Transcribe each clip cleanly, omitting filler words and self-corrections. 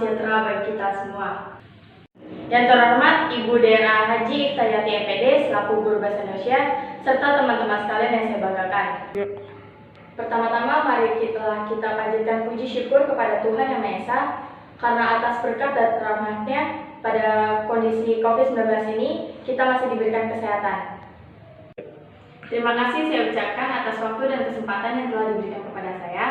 sejahtera bagi kita semua. Yang terhormat Ibu DRA Haji Iftayati MPD selaku Guru Bahasa Indonesia serta teman-teman sekalian yang saya banggakan. Pertama-tama mari kita panjatkan puji syukur kepada Tuhan Yang Maha Esa karena atas berkat dan rahmat-Nya pada kondisi COVID-19 ini kita masih diberikan kesehatan. Terima kasih saya ucapkan atas waktu dan kesempatan yang telah diberikan kepada saya.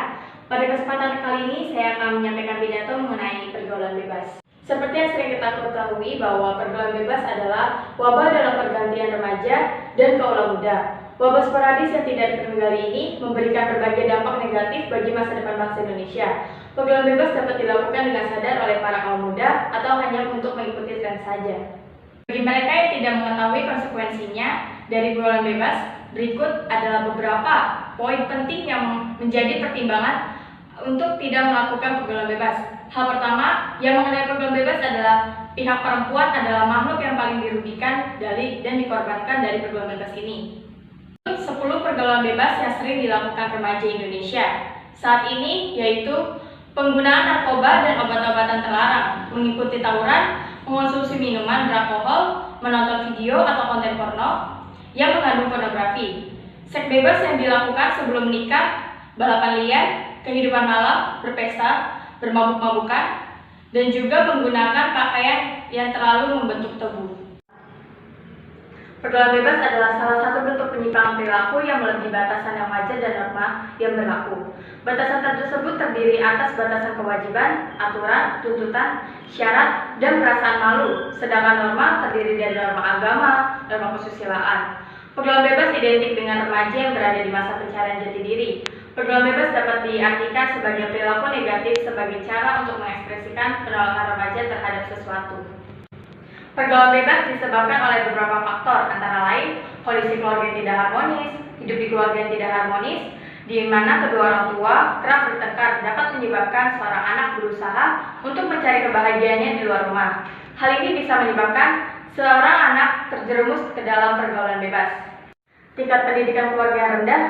Pada kesempatan kali ini saya akan menyampaikan pidato mengenai pergaulan bebas. Seperti yang sering kita ketahui bahwa pergaulan bebas adalah wabah dalam pergantian remaja dan kaula muda. Wabah sporadis yang tidak terkendali ini memberikan berbagai dampak negatif bagi masa depan bangsa Indonesia. Pergaulan bebas dapat dilakukan dengan sadar oleh para kaum muda atau hanya untuk mengikuti tren saja. Bagi mereka yang tidak mengetahui konsekuensinya dari pergaulan bebas, berikut adalah beberapa poin penting yang menjadi pertimbangan untuk tidak melakukan pergaulan bebas. Hal pertama yang mengenai pergaulan bebas adalah pihak perempuan adalah makhluk yang paling dirugikan dari dan dikorbankan dari pergaulan bebas ini. 10 pergaulan bebas yang sering dilakukan remaja Indonesia saat ini yaitu penggunaan narkoba dan obat-obatan terlarang, mengikuti tawuran, mengonsumsi minuman beralkohol, menonton video atau konten porno yang mengandung pornografi, seks bebas yang dilakukan sebelum menikah, balapan liar, kehidupan malam, berpesta, bermabuk-mabukan, dan juga menggunakan pakaian yang terlalu membentuk tubuh. Pergaulan bebas adalah salah satu bentuk penyimpangan perilaku yang melebihi batasan yang wajar dan norma yang berlaku. Batasan tersebut terdiri atas batasan kewajiban, aturan, tuntutan, syarat, dan perasaan malu, sedangkan norma terdiri dari norma agama, norma kesusilaan. Pergaulan bebas identik dengan remaja yang berada di masa pencarian jati diri. Pergaulan bebas dapat diartikan sebagai perilaku negatif sebagai cara untuk mengekspresikan penolakan remaja terhadap sesuatu. Pergaulan bebas disebabkan oleh beberapa faktor, antara lain kondisi keluarga yang tidak harmonis, hidup di keluarga yang tidak harmonis, di mana kedua orang tua kerap bertengkar dapat menyebabkan seorang anak berusaha untuk mencari kebahagiaannya di luar rumah. Hal ini bisa menyebabkan seorang anak terjerumus ke dalam pergaulan bebas. Tingkat pendidikan keluarga yang rendah.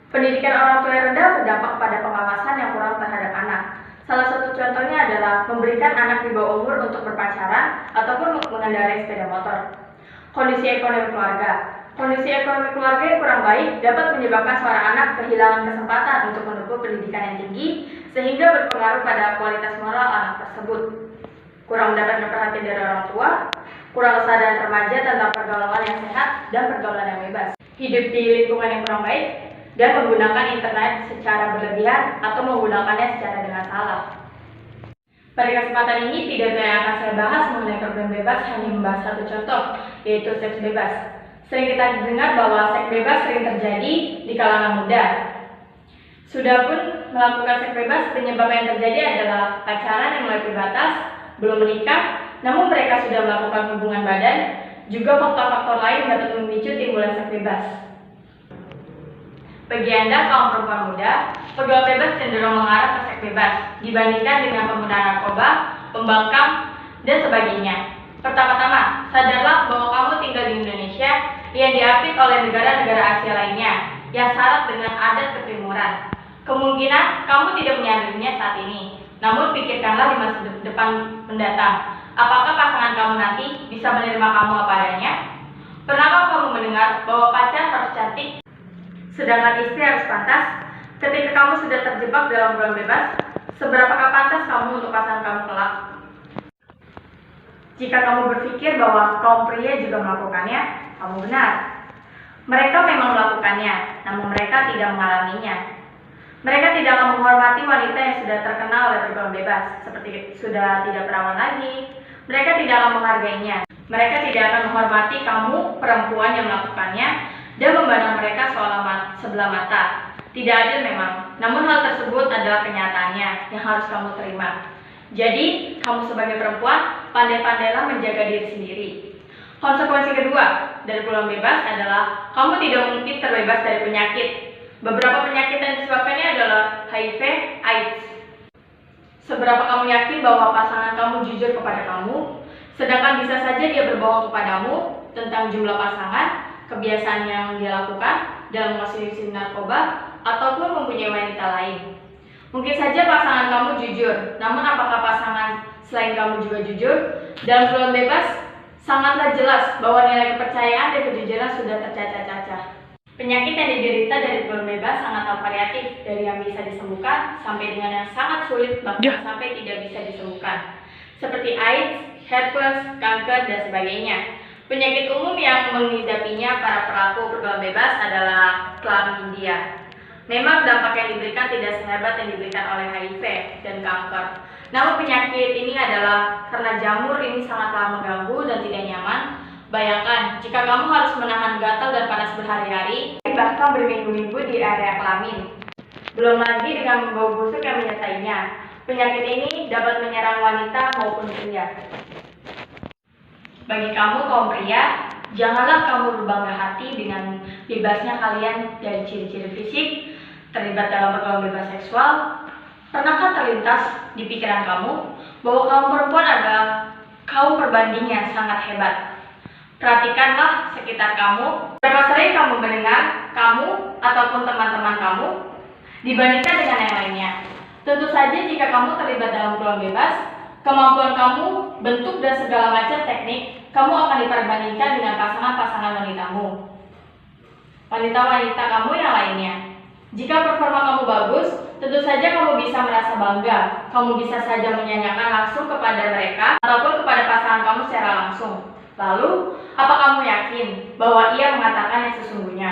Pendidikan orang tua yang rendah berdampak pada pengawasan yang kurang terhadap anak. Salah satu contohnya adalah memberikan anak di bawah umur untuk berpacaran ataupun mengendarai sepeda motor. Kondisi ekonomi keluarga. Kondisi ekonomi keluarga yang kurang baik dapat menyebabkan seorang anak kehilangan kesempatan untuk menempuh pendidikan yang tinggi sehingga berpengaruh pada kualitas moral anak tersebut. Kurang mendapatkan perhatian dari orang tua, kurang kesadaran remaja tentang pergaulan yang sehat dan pergaulan yang bebas. Hidup di lingkungan yang kurang baik dan menggunakan internet secara berlebihan atau menggunakannya secara dengan salah. Pada kesempatan ini, pidato yang akan saya bahas mengenai pergaulan bebas hanya membahas satu contoh, yaitu seks bebas. Sering kita dengar bahwa seks bebas sering terjadi di kalangan muda. Sudah pun melakukan seks bebas, penyebab yang terjadi adalah pacaran yang melebihi batas, belum menikah, namun mereka sudah melakukan hubungan badan, juga faktor-faktor lain dapat memicu timbulan seks bebas. Bagi Anda kaum perempuan muda, pergaulan bebas cenderung mengarah ke seks bebas dibandingkan dengan penggunaan narkoba, pembangkang, dan sebagainya. Pertama-tama, sadarlah bahwa kamu tinggal di Indonesia yang diapit oleh negara-negara Asia lainnya yang syarat dengan adat ketimuran. Kemungkinan kamu tidak menyadarinya saat ini, namun pikirkanlah di masa depan mendatang. Apakah pasangan kamu nanti bisa menerima kamu apa adanya? Pernahkah kamu mendengar bahwa pacar harus cantik, sedangkan istri harus pantas? Ketika kamu sudah terjebak dalam pergaulan bebas, seberapakah pantas kamu untuk pasangan kamu kelak? Jika kamu berpikir bahwa kaum pria juga melakukannya, kamu benar. Mereka memang melakukannya, namun mereka tidak mengalaminya. Mereka tidak akan menghormati wanita yang sudah terkenal oleh pergaulan bebas, seperti sudah tidak perawan lagi. Mereka tidak akan menghargainya. Mereka tidak akan menghormati kamu, perempuan yang melakukannya, dan memandang mereka sebelah mata. Tidak adil memang, namun hal tersebut adalah kenyataannya yang harus kamu terima. Jadi, kamu sebagai perempuan, pandai-pandailah menjaga diri sendiri. Konsekuensi kedua dari pergaulan bebas adalah kamu tidak mungkin terbebas dari penyakit. Beberapa penyakit yang disebabkannya adalah HIV, AIDS. Seberapa kamu yakin bahwa pasangan kamu jujur kepada kamu, sedangkan bisa saja dia berbohong kepadamu tentang jumlah pasangan, kebiasaan yang dia lakukan dalam mengonsumsi narkoba, ataupun mempunyai wanita lain. Mungkin saja pasangan kamu jujur, namun apakah pasangan selain kamu juga jujur, dalam peluang bebas sangatlah jelas bahwa nilai kepercayaan dan kejujuran sudah tercacah-cacah. Penyakit yang diderita dari peluang bebas sangatlah variatif, dari yang bisa disembuhkan sampai dengan yang sangat sulit bahkan sampai tidak bisa disembuhkan, seperti AIDS, herpes, kanker, dan sebagainya. Penyakit umum yang menghidapinya para pelaku pergaulan bebas adalah klamydia. Memang dampak yang diberikan tidak sehebat yang diberikan oleh HIV dan kanker. Namun penyakit ini adalah karena jamur ini sangatlah mengganggu dan tidak nyaman. Bayangkan jika kamu harus menahan gatal dan panas berhari-hari, bahkan berminggu-minggu di area kelamin. Belum lagi dengan bau busuk yang menyertainya. Penyakit ini dapat menyerang wanita maupun pria. Bagi kamu kaum pria, janganlah kamu berbangga hati dengan bebasnya kalian dari ciri-ciri fisik, terlibat dalam pergaulan bebas seksual. Pernahkah terlintas di pikiran kamu bahwa kaum perempuan adalah kaum perbanding yang sangat hebat? Perhatikanlah sekitar kamu. Berapa sering kamu mendengar kamu ataupun teman-teman kamu dibandingkan dengan yang lainnya? Tentu saja jika kamu terlibat dalam pergaulan bebas, kemampuan kamu, bentuk dan segala macam teknik, kamu akan diperbandingkan dengan pasangan-pasangan wanitamu. Wanita-wanita kamu yang lainnya. Jika performa kamu bagus, tentu saja kamu bisa merasa bangga. Kamu bisa saja menyanyikan langsung kepada mereka ataupun kepada pasangan kamu secara langsung. Lalu, apa kamu yakin bahwa ia mengatakan yang sesungguhnya?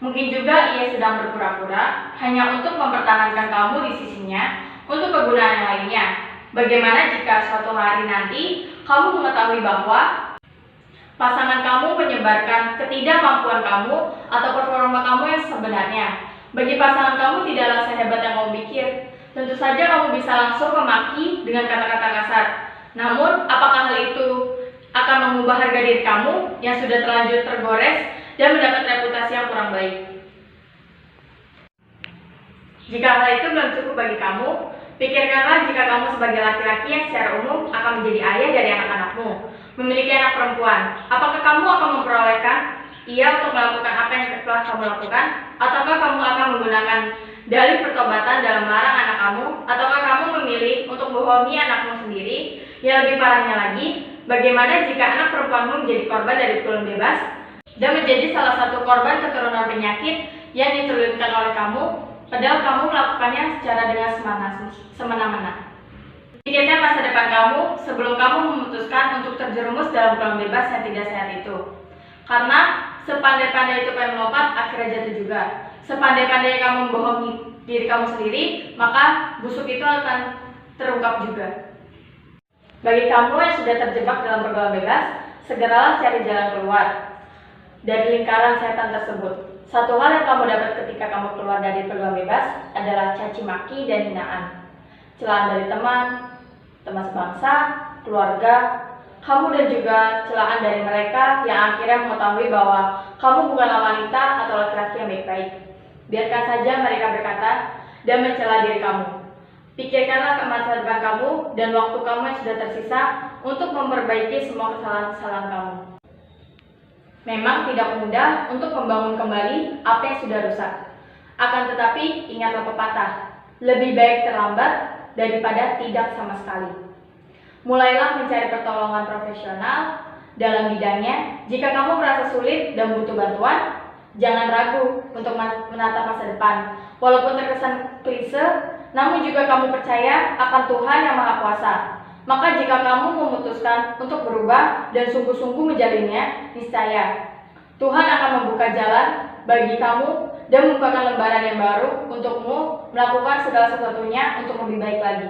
Mungkin juga ia sedang berpura-pura hanya untuk mempertahankan kamu di sisinya untuk kegunaan yang lainnya. Bagaimana jika suatu hari nanti kamu mengetahui bahwa pasangan kamu menyebarkan ketidakmampuan kamu atau performa kamu yang sebenarnya? Bagi pasangan kamu tidaklah sehebat yang kamu pikir. Tentu saja kamu bisa langsung memaki dengan kata-kata kasar. Namun, apakah hal itu akan mengubah harga diri kamu yang sudah terlanjur tergores dan mendapat reputasi yang kurang baik? Jika hal itu belum cukup bagi kamu, pikirkanlah jika kamu sebagai laki-laki yang secara umum akan menjadi ayah dari anak-anakmu, memiliki anak perempuan. Apakah kamu akan memperolehkan ia untuk melakukan apa yang telah kamu lakukan? Ataukah kamu akan menggunakan dalih pertobatan dalam melarang anak kamu? Ataukah kamu memilih untuk membohongi anakmu sendiri? Yang lebih parahnya lagi, bagaimana jika anak perempuanmu menjadi korban dari pergaulan bebas dan menjadi salah satu korban keturunan penyakit yang diturunkan oleh kamu, padahal kamu melakukannya secara dengan semena-mena? Pikirkan masa depan kamu sebelum kamu memutuskan untuk terjerumus dalam pergaulan bebas yang tidak sehat itu. Karena sepandai-pandai itu kamu melompat, akhirnya jatuh juga. Sepandai-pandai kamu membohongi diri kamu sendiri, maka busuk itu akan terungkap juga. Bagi kamu yang sudah terjebak dalam pergaulan bebas, segeralah cari jalan keluar dari lingkaran setan tersebut. Satu hal yang kamu dapat ketika kamu keluar dari pergaulan bebas adalah caci maki dan hinaan, celaan dari teman sebangsa, keluarga, kamu dan juga celaan dari mereka yang akhirnya mengetahui bahwa kamu bukanlah wanita atau laki-laki yang baik-baik. Biarkan saja mereka berkata dan mencela diri kamu. Pikirkanlah ke masa depan kamu dan waktu kamu yang sudah tersisa untuk memperbaiki semua kesalahan-kesalahan kamu. Memang tidak mudah untuk membangun kembali apa yang sudah rusak. Akan tetapi ingatlah pepatah, lebih baik terlambat daripada tidak sama sekali. Mulailah mencari pertolongan profesional dalam bidangnya. Jika kamu merasa sulit dan butuh bantuan, jangan ragu untuk menata masa depan. Walaupun terkesan klise, namun juga kamu percaya akan Tuhan yang Maha Kuasa. Maka jika kamu memutuskan untuk berubah dan sungguh-sungguh menjalinnya, niscaya Tuhan akan membuka jalan bagi kamu dan membukakan lembaran yang baru untukmu melakukan segala sesuatunya untuk lebih baik lagi.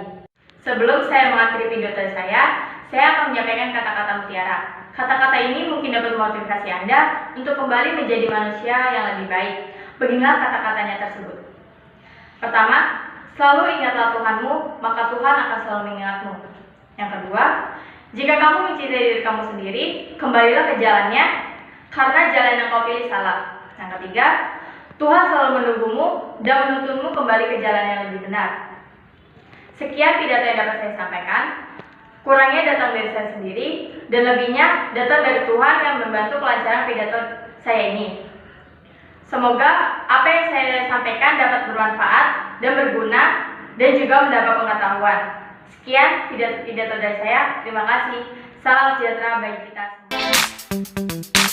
Sebelum saya mengakhiri video dari saya akan menyampaikan kata-kata mutiara. Kata-kata ini mungkin dapat memotivasi Anda untuk kembali menjadi manusia yang lebih baik. Beginilah kata-katanya tersebut. Pertama, selalu ingatlah Tuhanmu, maka Tuhan akan selalu mengingatmu. Yang kedua, jika kamu mencintai diri kamu sendiri, kembalilah ke jalannya, karena jalan yang kau pilih salah. Yang ketiga, Tuhan selalu menunggumu dan menuntunmu kembali ke jalan yang lebih benar. Sekian pidato yang dapat saya sampaikan. Kurangnya datang dari saya sendiri, dan lebihnya datang dari Tuhan yang membantu kelancaran pidato saya ini. Semoga apa yang saya sampaikan dapat bermanfaat dan berguna dan juga mendapat pengetahuan. Sekian pidato dari saya. Terima kasih. Salam sejahtera bagi kita semua.